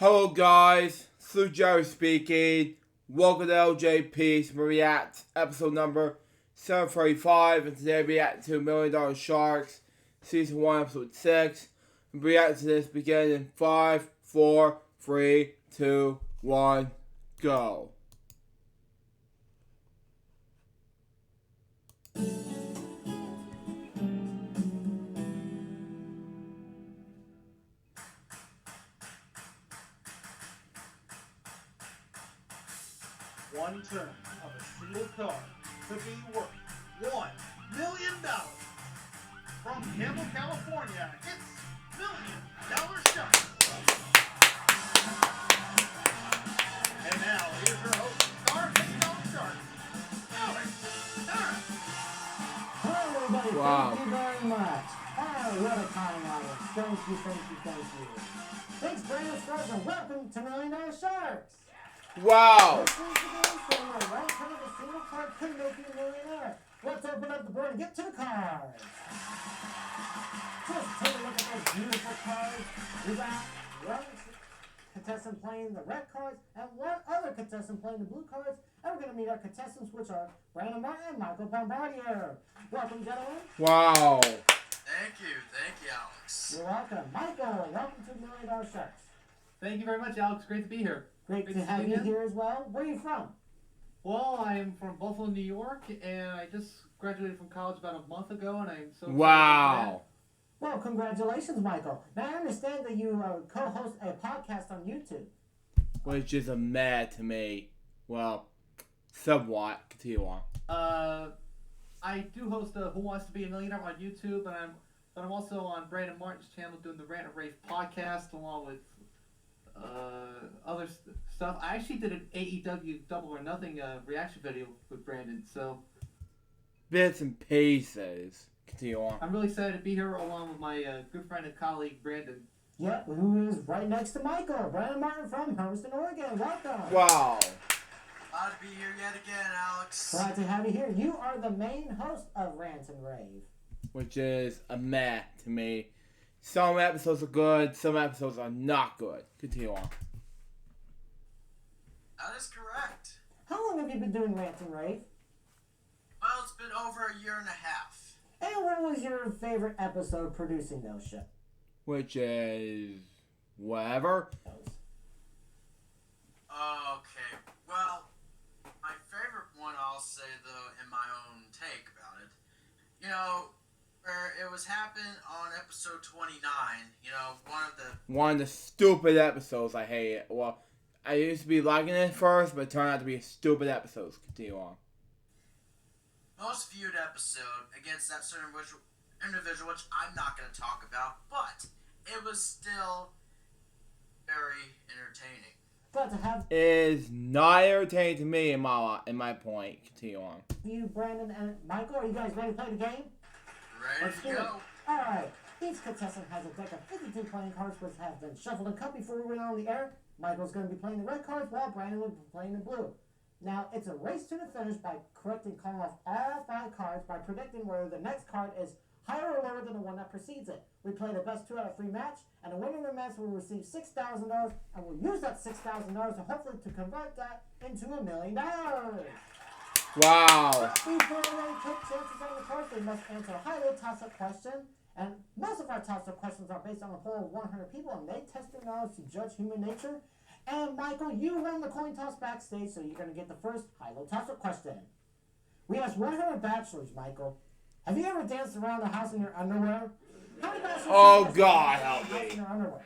Hello guys, Joe speaking. Welcome to LJPCBM React episode number 735, and today we react to $1 Million Sharks season 1 episode 6. We react to this beginning in 5, 4, 3, 2, 1, go. One turn of a single card could be worth $1 million. From Campbell, California, it's $1 Million Shark. And now, here's your host, Star Shark, Alex Tara. Hello everybody, Wow. Thank you very much. Oh, what a time, Alex. Thank you. Thanks, Brandon Stars, and welcome to $1 Million Sharks. Wow. This is the game show where right turn of a single card could make you a millionaire. Let's open up the board and get to the cards. Just take a look at those beautiful cards. We got one contestant playing the red cards and one other contestant playing the blue cards. And we're going to meet our contestants, which are Brandon Martin and Michael Bombardier. Welcome, gentlemen. Wow. Thank you, Alex. You're welcome. Michael, welcome to $1 Million Sharks. Thank you very much, Alex. Great to be here. Great to have you here as well. Where are you from? Well, I am from Buffalo, New York, and I just graduated from college about a month ago, and I'm so excited Wow. Well, congratulations, Michael. Now, I understand that you co-host a podcast on YouTube. Which is a mad to me. Well, somewhat. Continue on. I do host a Who Wants to Be a Millionaire on YouTube, but I'm also on Brandon Martin's channel doing the Rant and Rave podcast along with other stuff. I actually did an AEW Double or Nothing reaction video with Brandon, so Bits and pieces. Continue on. I'm really excited to be here along with my good friend and colleague Brandon. Yep, who is right next to Michael. Brandon Martin from Hermiston, Oregon. Welcome. Wow. Glad to be here yet again, Alex. Glad to have you here. You are the main host of Rant and Rave. Which is a meh to me. Some episodes are good, some episodes are not good. Continue on. That is correct. How long have you been doing Rant and Rave? Well, it's been over a year and a half. And what was your favorite episode producing those shows? Which is whatever. Okay, well, my favorite one I'll say, though, in my own take about it, where it was happened on episode 29, One of the stupid episodes I hate. Well, I used to be liking it first, but it turned out to be a stupid episode. Continue on. most viewed episode against that certain individual, which I'm not going to talk about, but it was still very entertaining. Glad to have Is not entertaining to me in my point. Continue on. you, Brandon and Michael. Are you guys ready to play the game? Ready Let's to do it. go. Alright, each contestant has a deck of 52 playing cards which have been shuffled and cut before we went on the air. Michael's going to be playing the red cards while Brandon will be playing the blue. Now, it's a race to the finish by correcting calling off all 5 cards by predicting whether the next card is higher or lower than the one that precedes it. We play the best 2 out of 3 match, and the winner of the match will receive $6,000, and we'll use that $6,000 to hopefully to convert that into $1 million. Wow. Before they take chances on the cards, they must answer a high-low toss-up question. And most of our toss-up questions are based on a poll of 100 people, and they test their knowledge to judge human nature. And Michael, you won the coin toss backstage, so you're going to get the first high-low toss-up question. We asked 100 bachelors, Michael. Have you ever danced around the house in your underwear? How many bachelors Oh, have you God, danced help around the house me. in your underwear?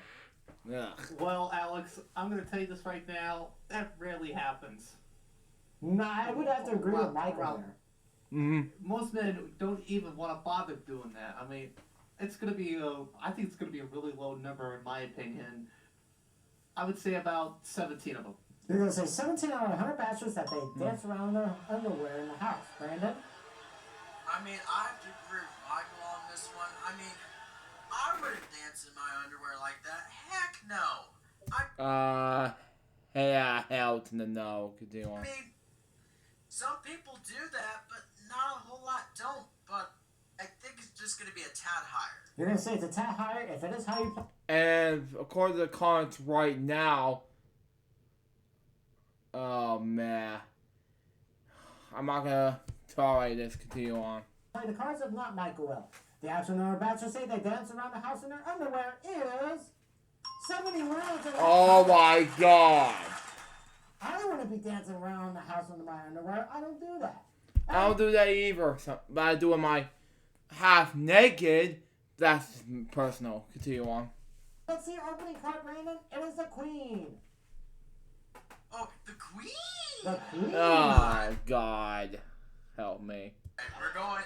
Ugh. Well, Alex, I'm going to tell you this right now. That rarely happens. Nah, I would have to agree with Michael Well, there. Mm-hmm. Most men don't even want to bother doing that. I mean, it's going to be I think it's going to be a really low number in my opinion. I would say about 17 of them. You're going to say 17 out of 100 bachelors that they dance around their underwear in the house. Brandon? I mean, I have to agree with Michael on this one. I mean, I wouldn't dance in my underwear like that. Heck no. Hell to the no. Continue I on. mean, some people do that, but not a whole lot don't. But I think it's just going going to be a tad higher. You're going to say it's a tad higher if it is how you play. And according to the comments right now, oh man, I'm not gonna tolerate this. Continue on. Play the cards, if not, Michael will. The actual number of bachelors say they dance around the house in their underwear is 70 rounds. Oh my god. I don't want to be dancing around the house in my underwear. I don't do that. I don't do that either. But I do it my half naked. That's personal. Continue on. Let's see your opening card, Brandon. It is the Queen. Oh, the Queen! The Queen. Oh god. Help me. We're going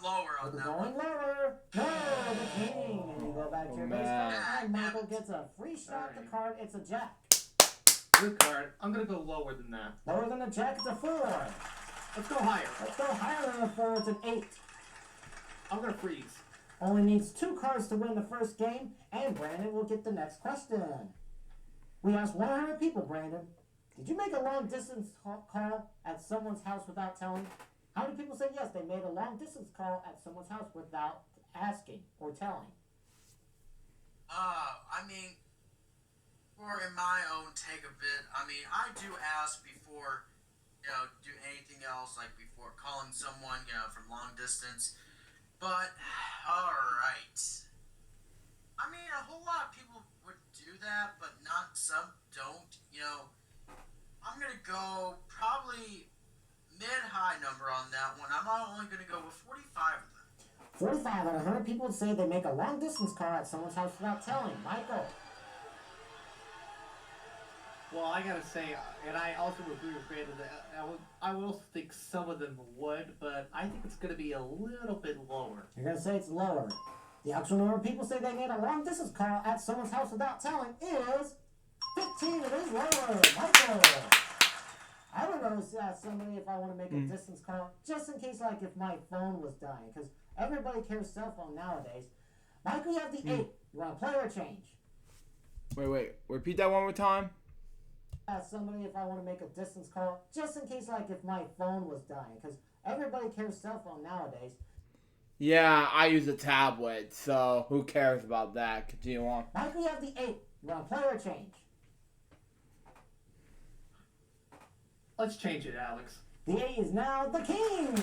lower on We're that going one. lower. No, the King. And you go back to your base man. card. And Michael gets a free shot at the card. It's a Jack. Good card. I'm gonna go lower than that. Lower than a Jack, it's a 4. Let's go higher. Let's go higher than a 4. It's an 8. I'm gonna freeze. Only needs 2 cards to win the first game, and Brandon will get the next question. We asked 100 people, Brandon. Did you make a long-distance call at someone's house without telling? How many people said yes, they made a long-distance call at someone's house without asking or telling? I mean, or in my own take a bit, I mean, I do ask before, do anything else, like before calling someone, from long distance. But, alright. I mean, a whole lot of people would do that, but not some don't, I'm gonna go probably mid-high number on that one. I'm only gonna go with 45 of them. 45 out of 100 people say they make a long-distance call at someone's house without telling. Michael. Well, I gotta say, and I also agree with Brandon that I will think some of them would, but I think it's gonna be a little bit lower. You're going to say it's lower. The actual number of people say they made a long-distance call at someone's house without telling is 15. It is lower. Michael. I would always ask somebody if I want to make a distance call, just in case, like, if my phone was dying, because everybody carries cell phone nowadays. Michael, you have the 8. You want to play or change? Wait. Repeat that one more time. Ask somebody if I want to make a distance call, just in case, like, if my phone was dying, because everybody carries cell phone nowadays. Yeah, I use a tablet, so who cares about that? Continue on. Michael, you have the 8. You want to play or change? Let's change it, Alex. The 8 is now the King.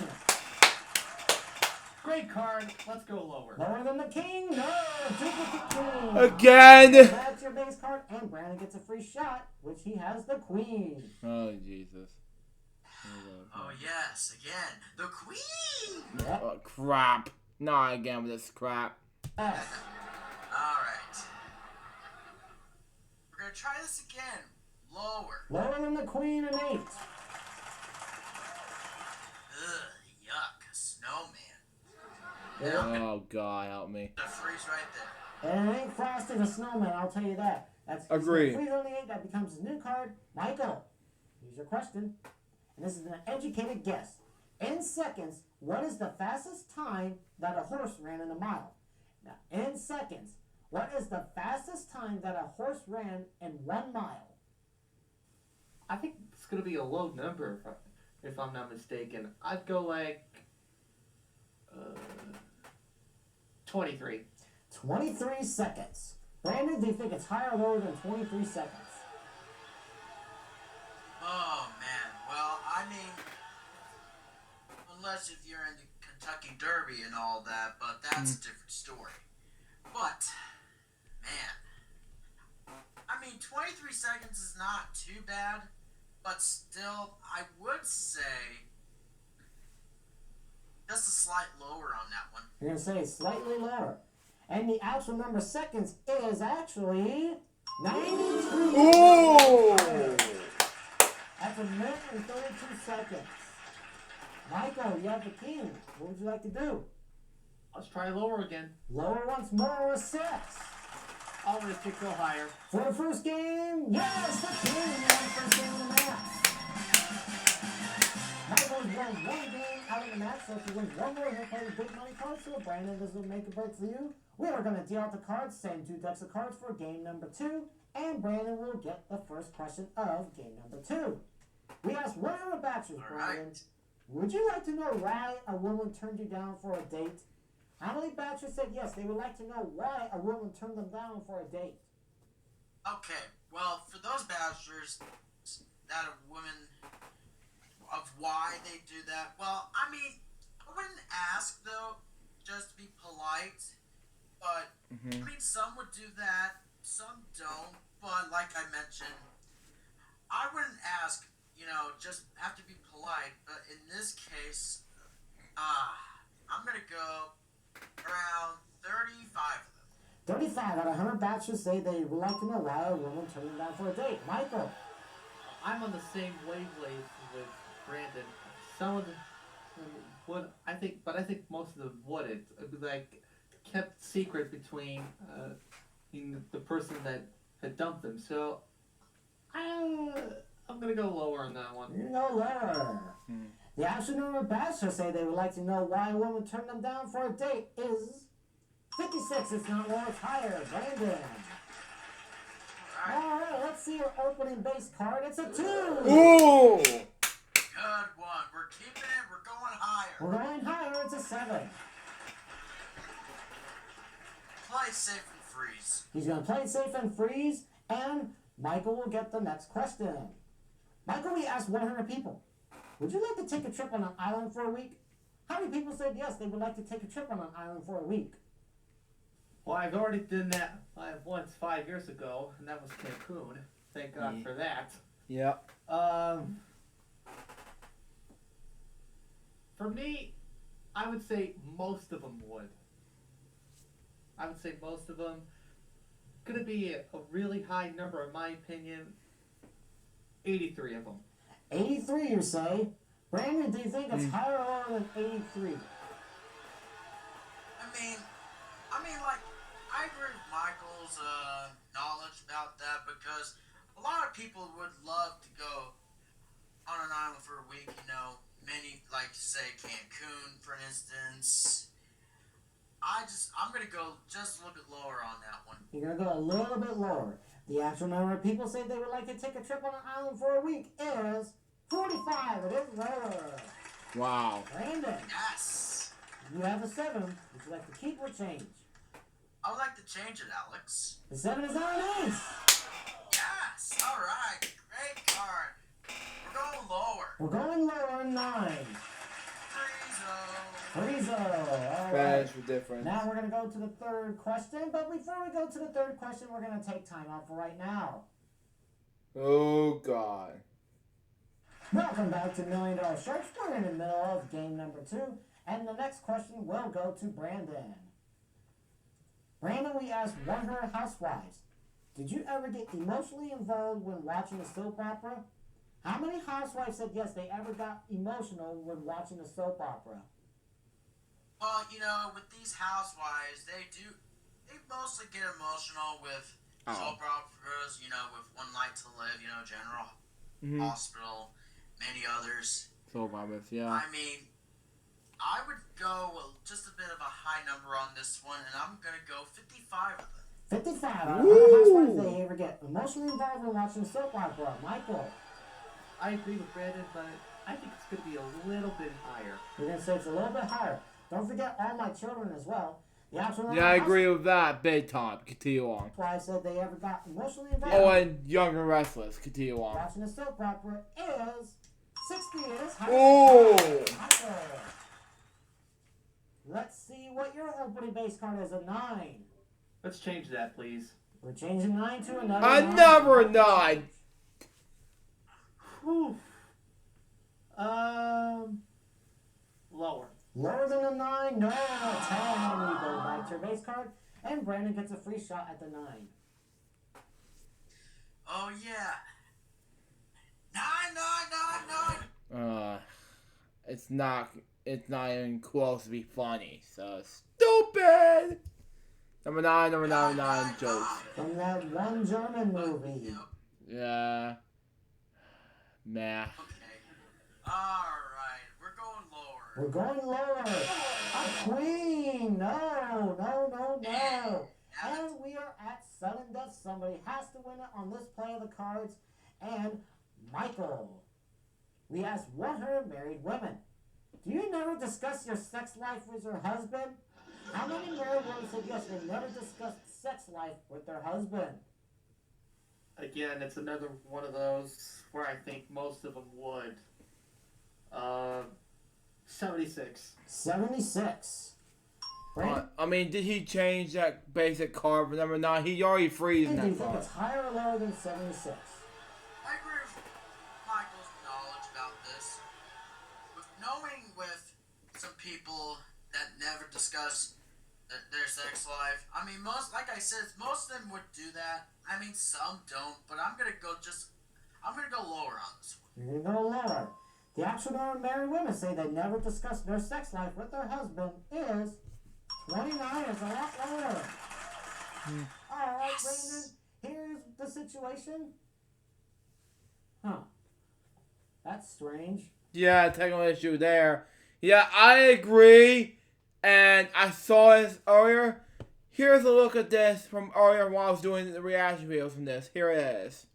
Great card. Let's go lower. Lower than the King? No, duplicate Queen. Again! That's your base card, and Brandon gets a free shot, which he has the Queen. Oh, Jesus. Oh, yes, again, the Queen! Yep. Oh, crap. Not again with this crap. Yes. Alright. We're gonna try this again. Lower. Lower than the Queen, an 8. Ugh, yuck, a snowman. Oh, God, help me. The freeze right there. And it ain't Frosty the Snowman, I'll tell you that. That's Agreed. Freeze on the 8, that becomes his new card. Michael, here's your question. And this is an educated guess. In seconds, what is the fastest time that a horse ran in a mile? Now, in seconds, what is the fastest time that a horse ran in 1 mile? I think it's gonna be a low number if I'm not mistaken. I'd go like 23. 23 seconds. Brandon, do you think it's higher or lower than 23 seconds? Oh, man. Well, I mean, unless if you're in the Kentucky Derby and all that, but that's a different story. But, man, I mean, 23 seconds is not too bad, but still, I would say just a slight lower on that one. You're going to say slightly lower. And the actual number of seconds is actually 92. Ooh! That's 1 minute and 32 seconds. Michael, you have the King. What would you like to do? Let's try lower again. Lower once more, a 6. I'll risk it, go higher. For the first game, yes, the King won the first game of the match. Michael's won 1 game out of the match, so if he wins 1 more, he'll play the big money card. So Brandon, this will make a break for you. We are going to deal out the cards, same 2 decks of cards for game number 2, and Brandon will get the first question of game number 2. We asked, what are the bachelors, Brandon? Alright. Would you like to know why a woman turned you down for a date? How many bachelors said yes? They would like to know why a woman turned them down for a date. Okay, well, for those bachelors that a woman of why they do that, well, I mean, I wouldn't ask though, just to be polite. But I mean, some would do that, some don't. But like I mentioned, I wouldn't ask. Just have to be polite. But in this case, I'm gonna go around 35 of them. 35 out of 100 bachelors say they would like to know why a woman turned them down for a date. Michael. I'm on the same wavelength with Brandon. Some of them would, I think most of them wouldn't. Like, kept secret between the person that had dumped them. So, I'm gonna go lower on that one. You go lower. The actual number of bachelors say they would like to know why a woman turned them down for a date is 56. It's not lower, it's higher. Brandon. All right, let's see your opening base card. It's a 2. Ooh! Good one. We're keeping it. We're going higher. We're going higher. It's a 7. Play safe and freeze. He's going to play it safe and freeze, and Michael will get the next question. Michael, we asked 100 people, would you like to take a trip on an island for a week? How many people said yes, they would like to take a trip on an island for a week? Well, I've already done that once 5 years ago, and that was Cancun. Thank God for that. Yep. For me, I would say most of them would. I would say most of them. Gonna be a really high number, in my opinion. 83 of them. 83, you say? Brandon, do you think it's higher or lower than 83? Like, I agree with Michael's knowledge about that because a lot of people would love to go on an island for a week, many like to say Cancun, for instance. I'm going to go just a little bit lower on that one. You're going to go a little bit lower. The actual number of people say they would like to take a trip on an island for a week is 45. It is lower. Wow. Brandon. Yes. You have a 7. Would you like to keep or change? I would like to change it, Alex. The 7 is on ace. Yes. All right. Great card. We're going lower. We're going lower, 9. Friezo. All right. Spanish for difference. Now we're going to go to the third question, but before we go to the third question, we're going to take time out for right now. Oh, God. Welcome back to $1 Million Sharks. We're in the middle of game number 2, and the next question will go to Brandon. Brandon, we asked 100 housewives, did you ever get emotionally involved when watching a soap opera? How many housewives said yes, they ever got emotional when watching a soap opera? Well, with these housewives, they mostly get emotional with soap operas, with One Night to Live, General Hospital, many others. Soap operas, yeah. I mean, I would go just a bit of a high number on this one, and I'm going to go 55 of them. 55. How many housewives did they ever get emotionally involved when watching a soap opera? Michael. I agree with Brandon, but I think it's going to be a little bit higher. You're going to say it's a little bit higher. Don't forget All My Children as well. Yeah, I agree with that. Big time. Continue on. That's why I said they ever got emotionally involved. Oh, and Young and Restless. Continue on. Watching a soap opera is 60. It is higher. Oh! Let's see what your opening base card is. A 9. Let's change that, please. We're changing 9 to another A 9. number 9. Whew. Lower. Lower than a 9? No, a 10. You go back to your base card, and Brandon gets a free shot at the 9. Oh, yeah. 9, 9, 9, 9. It's not even close to be funny. So stupid. Number 9 jokes. From that one German movie. Yeah. Meh. Okay. Alright, we're going lower. We're going lower. A queen. No. And we are at sudden death. Somebody has to win it on this play of the cards. And Michael. We asked 100 married women. Do you never discuss your sex life with your husband? How many married women said yes, they never discussed sex life with their husband? Again, it's another one of those where I think most of them would. 76. 76. Brandon? I mean, did he change that basic card for number 9? He already freezing Do you that think card. it's higher or lower than 76? I agree with Michael's knowledge about this. With knowing with some people that never discuss their sex life, I mean, like I said, most of them would do that. I mean, some don't, but I'm gonna go lower on this one. You're going to go lower. The actual number of married women say they never discuss their sex life with their husband is 29, is a lot lower. Alright, Brandon, here's the situation. Huh. That's strange. Yeah, technical issue there. Yeah, I agree. And I saw this earlier. Here's a look at this from earlier while I was doing the reaction video from this. Here it is.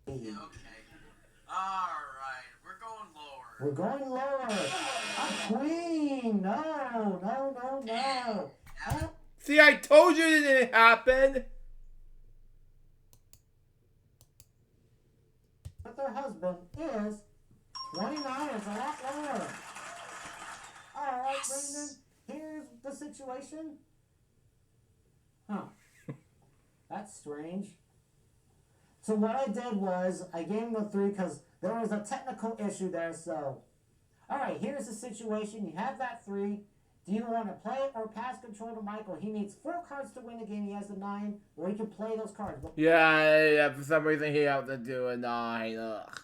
Okay. Alright, we're going lower. We're going lower. A queen. No. See, I told you it didn't happen. But their husband is 29, is a lot lower. Alright, Brandon, here's the situation. Huh. That's strange. So what I did was, I gave him a 3 because there was a technical issue there, so. Alright, here's the situation. You have that 3. Do you want to play it or pass control to Michael? He needs 4 cards to win the game. He has a 9, or he can play those cards. Yeah, for some reason he had to do a 9. Ugh.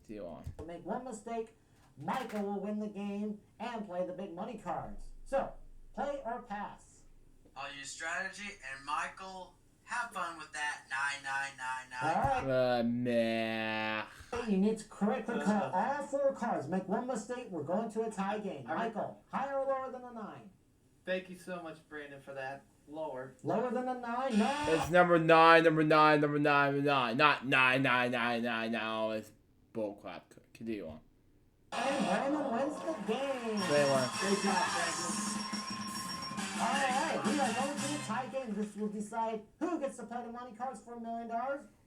Do you want? Make one mistake, Michael will win the game and play the big money cards. So, play or pass. I'll use strategy, and Michael, have fun with that. 9. Alright. Meh. You need to correctly call all 4 cards. Make one mistake, we're going to a tie game. Michael, higher or lower than a 9? Thank you so much, Brandon, for that. Lower. Lower than a 9? No! It's number 9. Not 9. No, it's bullcrap. Continue on. And Brandon wins the game. Say one. Great job, Brandon. Alright, we are going to the tie game. This will decide who gets to play the money cards for $1 million.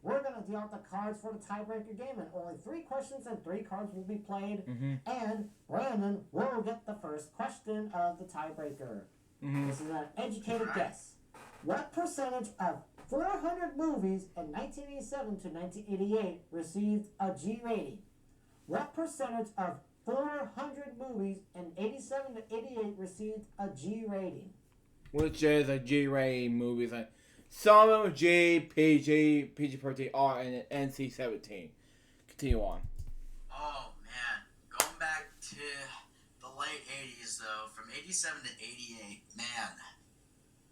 We're going to deal out the cards for the tiebreaker game, and only 3 questions and 3 cards will be played. And Brandon will get the first question of the tiebreaker. This is an educated guess. What percentage of 400 movies in 1987 to 1988 received a G rating? What percentage of 400 movies in 87 to 88 received a G rating? Which is a G-rated movies. Like some of them G, PG, PG-13, R, and NC-17. Continue on. Oh, man. Going back to the late 80s, though, from 87 to 88, man,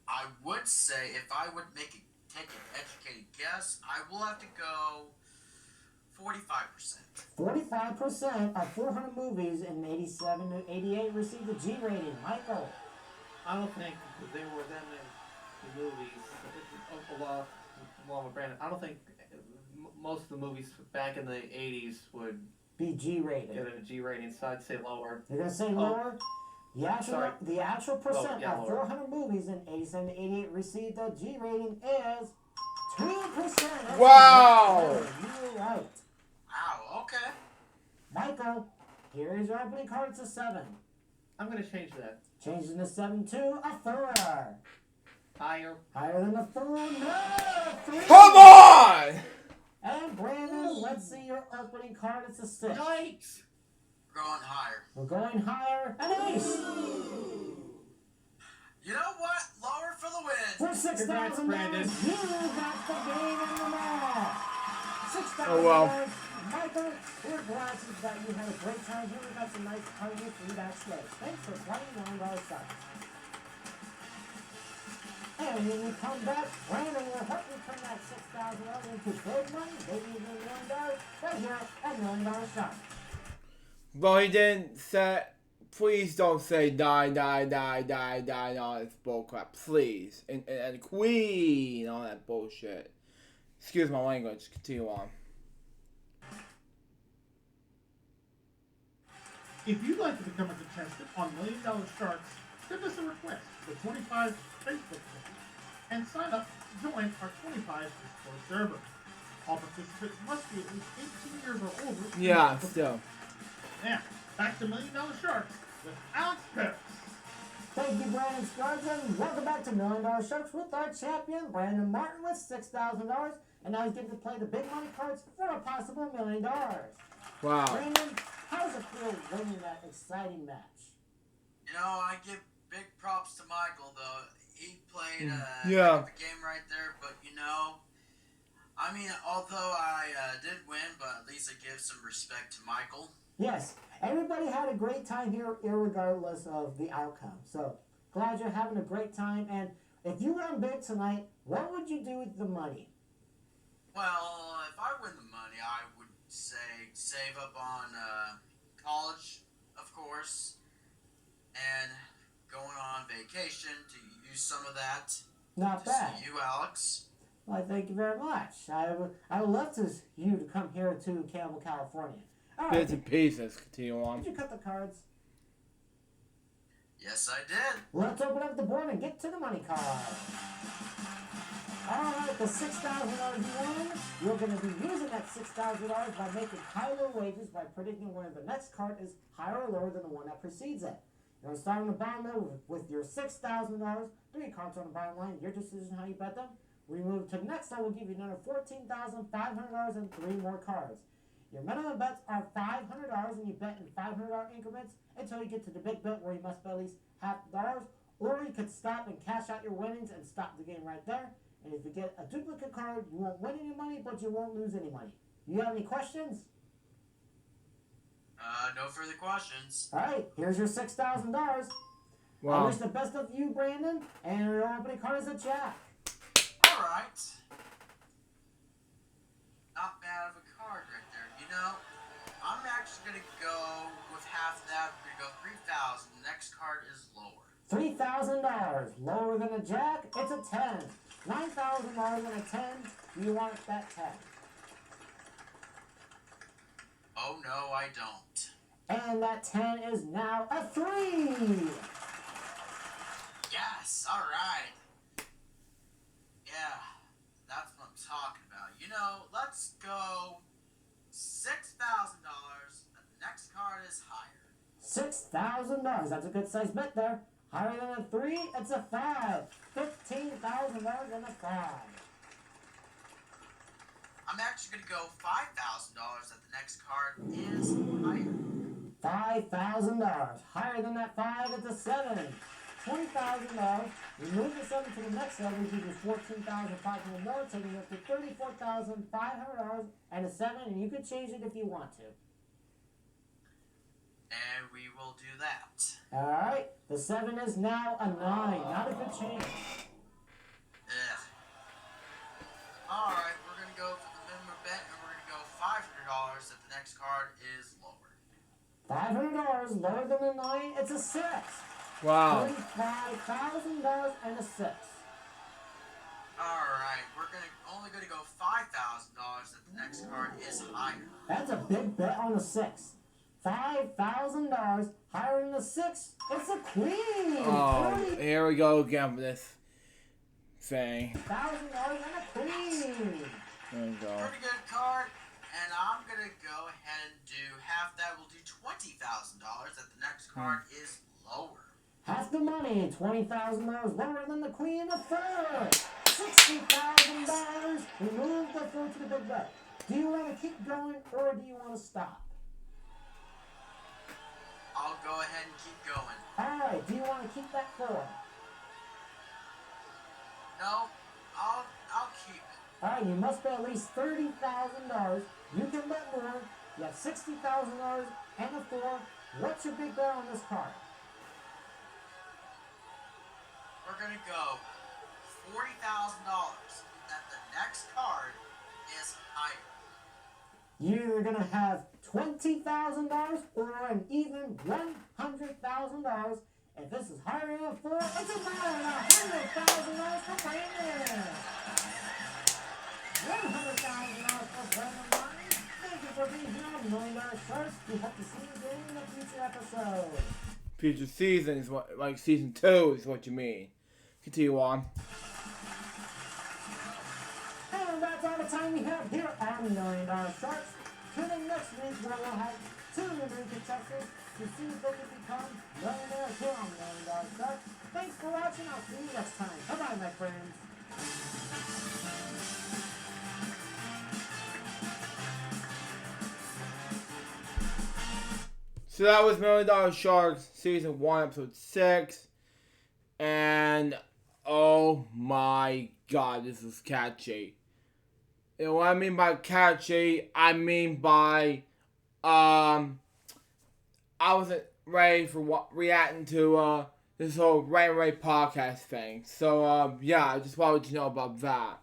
I would say if I would take an educated guess, I will have to go 45%. 45% of 400 movies in 87 to 88 received a G rating. Michael. I don't think there were that many movies. Along with Brandon, I don't think most of the movies back in the 80s would Be G rated. get a G rating, so I'd say lower. You're going to say lower? The actual percent yeah, of lower. 400 movies in 87 to 88 received a G rating is 2%. Wow! You're right. Wow, okay. Michael, here is your opening card. It's a 7. I'm going to change that. Changing the 7 to a 4. Higher. Higher than a 4. No! 3. Come on! And Brandon, let's see your opening card. It's a 6. Yikes! We're going higher. We're going higher. An ace! You know what? Lower for the win. For $6,000, Congrats, Brandon. you got the game in the mail. $6,000. Oh, well. Michael, we're glad that you had a great time here. We got some nice parties for you backstage. Thanks for playing $1 shots. And when we come back, Brandon will help you turn that $6,000 into big money, maybe even $1 million, right here at $1 Million Shot. Well, he didn't say. Please don't say die, all this bullcrap. Please. And Queen, all that bullshit. Excuse my language. Continue on. If you'd like to become a contestant on $1 Million Sharks, send us a request to the 25 Facebook page and sign up to join our 25 Discord server. All participants must be at least 18 years or older. Yeah, still. Now, back to $1 Million Sharks with Alex Perez. Thank you, Brandon Scruggs, and welcome back to $1 Million Sharks with our champion, Brandon Martin, with $6,000. And now he's getting to play the big money cards for a possible $1 million. Wow. Brandon, how does it feel winning that exciting match? You know, I give big props to Michael, though. He played a game right there, but you know, I mean, although I did win, but at least I give some respect to Michael. Yes, everybody had a great time here, irregardless of the outcome. So, glad you're having a great time. And if you won big tonight, what would you do with the money? Well, if I win the money, I would say save up on college, of course, and going on vacation to use some of that. Not bad. See you, Alex. Well, thank you very much. I would love you to come here to Campbell, California. All right. Bits and pieces. Continue on. Did you cut the cards? Yes, I did. Let's open up the board and get to the money card. All right, the $6,000 you won. You're going to be using that $6,000 by making higher wages by predicting whether the next card is higher or lower than the one that precedes it. You're going to start on the bottom line with your $6,000. 3 cards on the bottom line. Your decision how you bet them. We move to the next line. We'll give you another $14,500 and 3 more cards. Your minimum bets are $500, and you bet in $500 increments until you get to the big bet where you must bet at least half the dollars. Or you could stop and cash out your winnings and stop the game right there. And if you get a duplicate card, you won't win any money, but you won't lose any money. You have any questions? No further questions. All right, here's your $6,000. Wow. I wish the best of you, Brandon. And your opening card is a jack. All right. Not bad of a card right there. You know, I'm actually going to go with half of that. We're going to go 3,000. The next card is lower. $3,000. Lower than a jack, it's a 10. $9,000 and a 10. Do you want that 10? Oh, no, I don't. And that 10 is now a 3. Yes, all right. Yeah, that's what I'm talking about. You know, let's go $6,000. The next card is higher. $6,000. That's a good size bet there. Higher than a 3, it's a 5. $15,000 and a 5. I'm actually going to go $5,000 that the next card is higher. $5,000. Higher than that 5, it's a 7. $20,000. We move the 7 to the next level. We give you $14,500 more, taking it up to $34,500 and a 7. And you could change it if you want to. And we will do that. All right. The 7 is now a 9. Not a good change. Ugh. All right, we're going to go for the minimum bet, and we're going to go $500 that the next card is lower. $500 lower than a 9. It's a 6. Wow. $35,000 and a 6. All right, we're only going to go $5,000 that the next card is higher. That's a big bet on a 6. $5,000 higher than a 6. It's a queen. Oh, here we go again with this thing. $1,000 and a queen. There we go. Pretty good card, and I'm going to go ahead and do half that. We'll do $20,000 that the next card is lower. Half the money, $20,000 lower than the queen of third. $60,000. We move the 4 to the big bet. Do you want to keep going or do you want to stop? I'll go ahead and keep going. All right. Do you want to keep that 4? No, I'll keep it. All right. You must bet at least $30,000. You can bet more. You have $60,000 and a 4. What's your big bet on this card? We're going to go $40,000 that the next card is higher. You're going to have $20,000 or an even $100,000. If this is higher than a 4, it's a $100,000 for Brandon. $100,000 for Brandon Martin. Thank you for being here on $1 million sharks. We hope to see you again in a future episode. Future season is what, like season 2 is what you mean. Continue on. And that's all the time we have here on $1 Million Sharks. Tune in next week where we'll have 2 new contestants to see if they can become millionaires here on $1 Million Sharks. Thanks for watching. I'll see you next time. Bye-bye, my friends. So that was $1 Million Sharks Season 1, Episode 6. And, oh my god, this is catchy. And what I mean by catchy, I mean by, I wasn't ready for reacting to, this whole Rant and Rave podcast thing. So, yeah, I just wanted to know about that.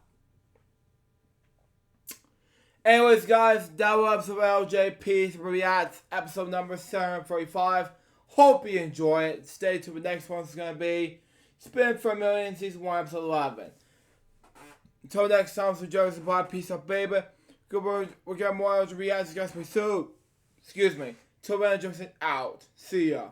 Anyways, guys, that was episode of LJP Reacts, episode number 745. Hope you enjoy it. Stay tuned. The next one's going to be Spin for a Million, Season 1, Episode 11. Until next time, so Joe's bye. Peace out, baby. Goodbye. We'll get more LJ reacts, guys, soon. Excuse me. Till then, Johnson out. See ya.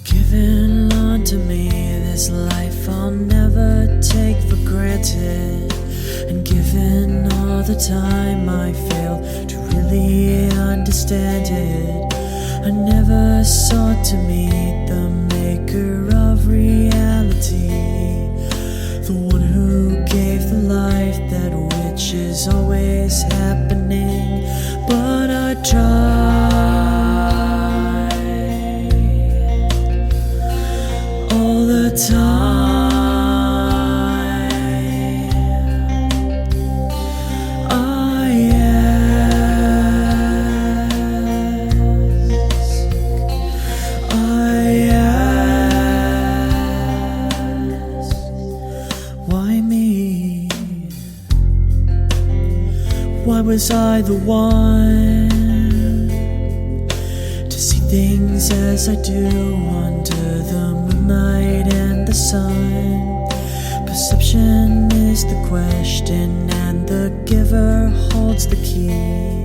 Given unto me this life I'll never take for granted, and given all the time I failed to really understand it, I never sought to meet the maker of reality, the one who gave the life that which is always happening, but I tried all the time. I ask, why me? Why was I the one to see things as I do under the moonlight and the sun? Perception is the question, and the giver holds the key.